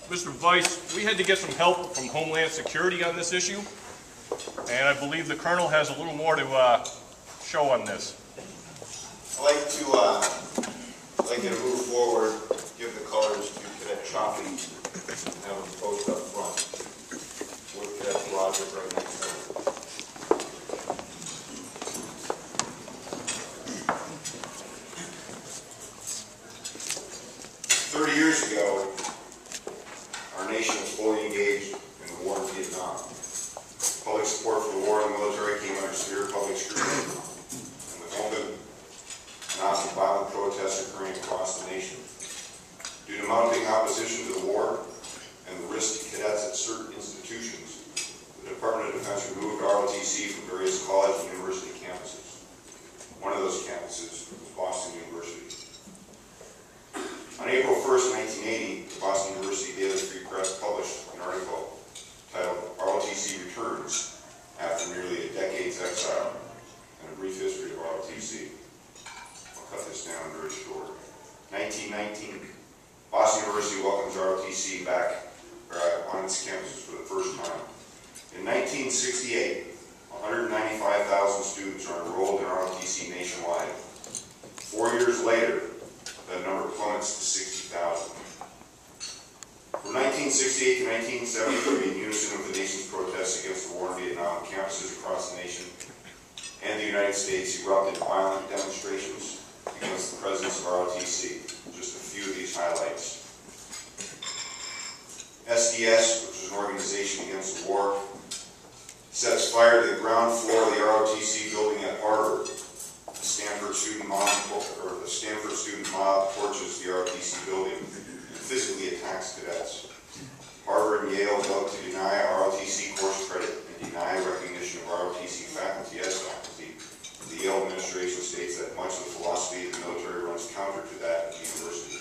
Mr. Vice, we had to get some help from Homeland Security on this issue, and I believe the Colonel has a little more to show on this. I'd like you to move forward, give the colors to Cadet Choppy, and have them post up front with Cadet Roger right next to him. Years ago, our nation was fully engaged in the war in Vietnam. Public support for the war and the military came under severe public scrutiny, and with open and often violent protests occurring across the nation. Due to mounting opposition to the war and the risk to cadets at certain institutions, the Department of Defense removed ROTC from various college and university campuses. One of those campuses was Boston University. On April 1st, 1980, the Boston University Daily Free Press published an article titled ROTC Returns After Nearly a Decade's Exile and a Brief History of ROTC. I'll cut this down very short. 1919, Boston University welcomes ROTC back on its campuses for the first time. In 1968, 195,000 students are enrolled in ROTC nationwide. 4 years later, that number plummets to 60,000. From 1968 to 1973, in unison with the nation's protests against the war in Vietnam, campuses across the nation and the United States erupted violent demonstrations against the presence of ROTC. Just a few of these highlights. SDS, which is an organization against the war, sets fire to the ground floor of the ROTC building at Harvard. The Stanford student mob torches the ROTC building and physically attacks cadets. Harvard and Yale vote to deny ROTC course credit and deny recognition of ROTC faculty as faculty. The Yale administration states that much of the philosophy of the military runs counter to that of the university.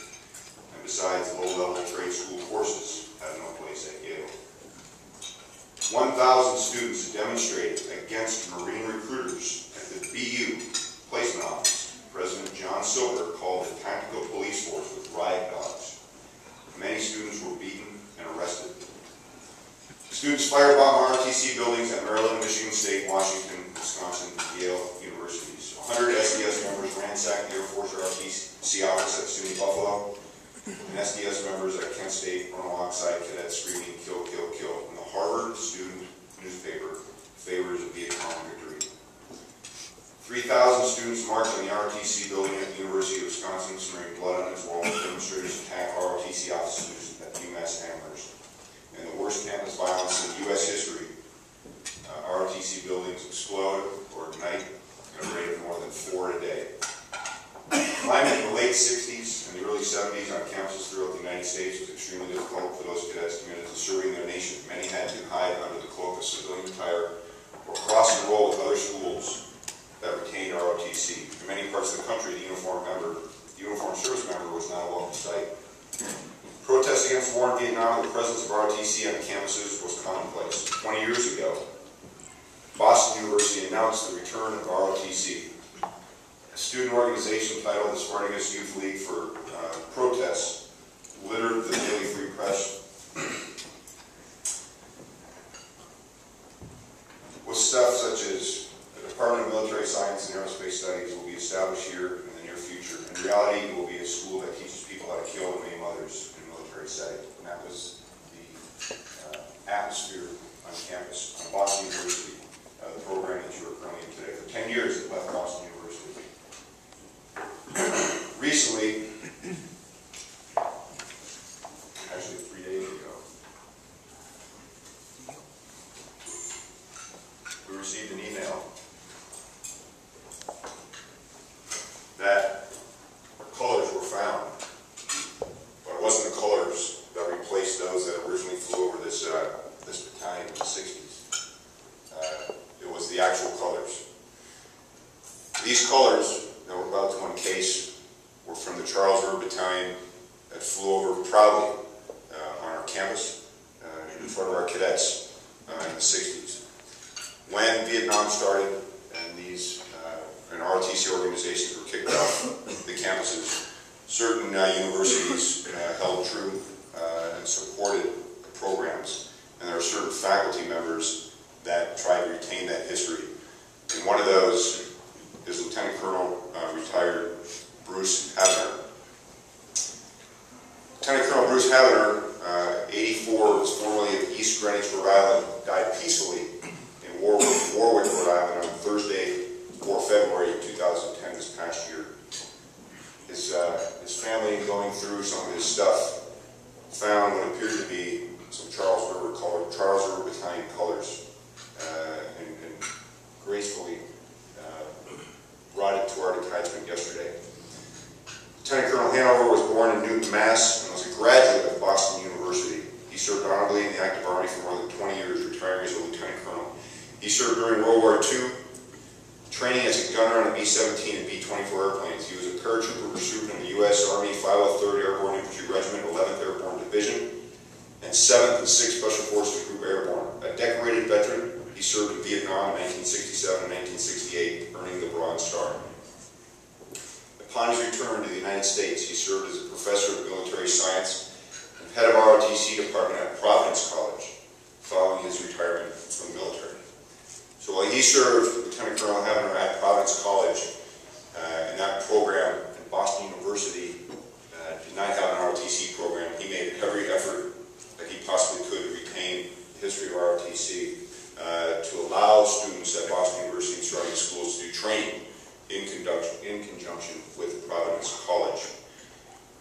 And besides, low-level trade school courses have no place at Yale. 1,000 students demonstrated against Marine recruiters at the BU placement office. President John Silver called the tactical police force with riot dogs. Many students were beaten and arrested. Students firebomb ROTC buildings at Maryland, Michigan State, Washington, Wisconsin, and Yale universities. 100 SDS members ransacked the Air Force ROTC office at SUNY Buffalo, and SDS members at Kent State run alongside cadets screaming, "Kill, kill, kill." And the Harvard student newspaper favors a Vietnam victory. 3,000 students marched on the ROTC building at the University of Wisconsin, smearing blood on its walls. Demonstrators attacked ROTC officers at the UMass Amherst. And the worst campus violence in U.S. history, ROTC buildings explode or ignite at a rate of more than 4 a day. Climate in the late 60s and the early 70s on campuses throughout the United States was extremely difficult for those cadets committed to serving their nation. Many had to hide under the cloak of civilian attire or cross enroll with other schools that retained ROTC. In many parts of the country, the uniformed service member was not a welcome sight. Protests against the war in Vietnam, the presence of ROTC on the campuses was commonplace. 20 years ago, Boston University announced the return of ROTC. A student organization titled the Spartacus Youth League for protests littered the Daily Free Press with stuff such as the Department of Military Science and Aerospace Studies will be established here in the near future. In reality, it will be a school that teaches people how to kill and maim others in a military setting. And that was the atmosphere on campus, on Boston University, the program that you are currently in today. For 10 years, it left Boston University. Recently, actually 3 days ago, we received an email that colors were found, but it wasn't the colors that replaced those that originally flew over this battalion in the 60s. It was the actual colors. These colors that we're about to uncase were from the River Battalion that flew over proudly on our campus in front of our cadets in the 60s. When Vietnam started and these and ROTC organizations were kicked off the campuses, certain universities held true and supported the programs. And there are certain faculty members that try to retain that history. And one of those is Lieutenant Colonel retired Bruce Havener. Lieutenant Colonel Bruce Havener, 84, was formerly of East Greenwich, Rhode Island, died peacefully in Warwick, Rhode Island on Thursday, 4 February 2010, this past year. His family, going through some of his stuff, found what appeared to be some Charles River Battalion colors, and gracefully brought it to our detachment yesterday. Lieutenant Colonel Hanover was born in Newton, Mass, and was a graduate of Boston University. He served honorably in the active Army for more than 20 years, retiring as a lieutenant colonel. He served during World War II, training as a gunner on the B-17 and B-24 airplanes. He was a paratrooper pursued in the U.S. Army 503rd Airborne Infantry Regiment, 11th Airborne Division, and 7th and 6th Special Forces Group Airborne. A decorated veteran, he served in Vietnam in 1967 and 1968, earning the Bronze Star. Upon his return to the United States, he served as a professor of military science and head of ROTC department at Providence College, following his retirement from the military. So while he served, Lieutenant Colonel Havener at Providence College, in that program, and Boston University did not have an ROTC program, he made every effort that he possibly could to retain the history of ROTC, to allow students at Boston University and surrounding schools to do training in conjunction with Providence College.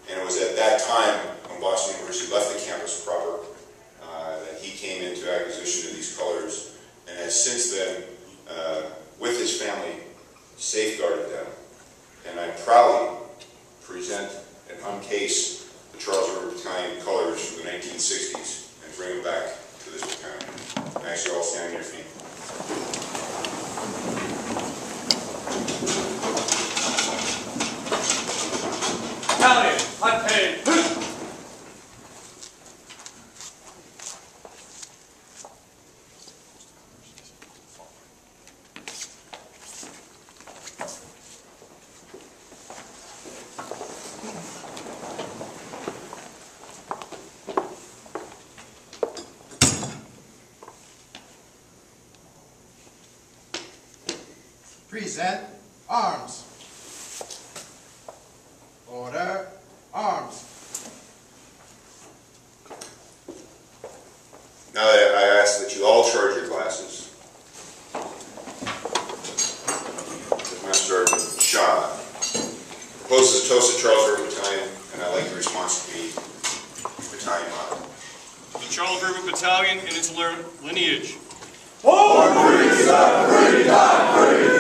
And it was at that time, when Boston University left the campus proper, that he came into acquisition of these colors, and has since then, with his family, safeguarded them. And I proudly present and uncase the Charles River Battalion colors from the 1960s and bring them back to this battalion. I ask you all to stand on your feet. Battalion, unpaid. Present arms. Order arms. Now I ask that you all charge your glasses. Master Sergeant Shaw proposes a toast to Charles River Battalion, and I'd like the response to be battalion motto. The Charles River Battalion and its lineage. Born free, set free, die free.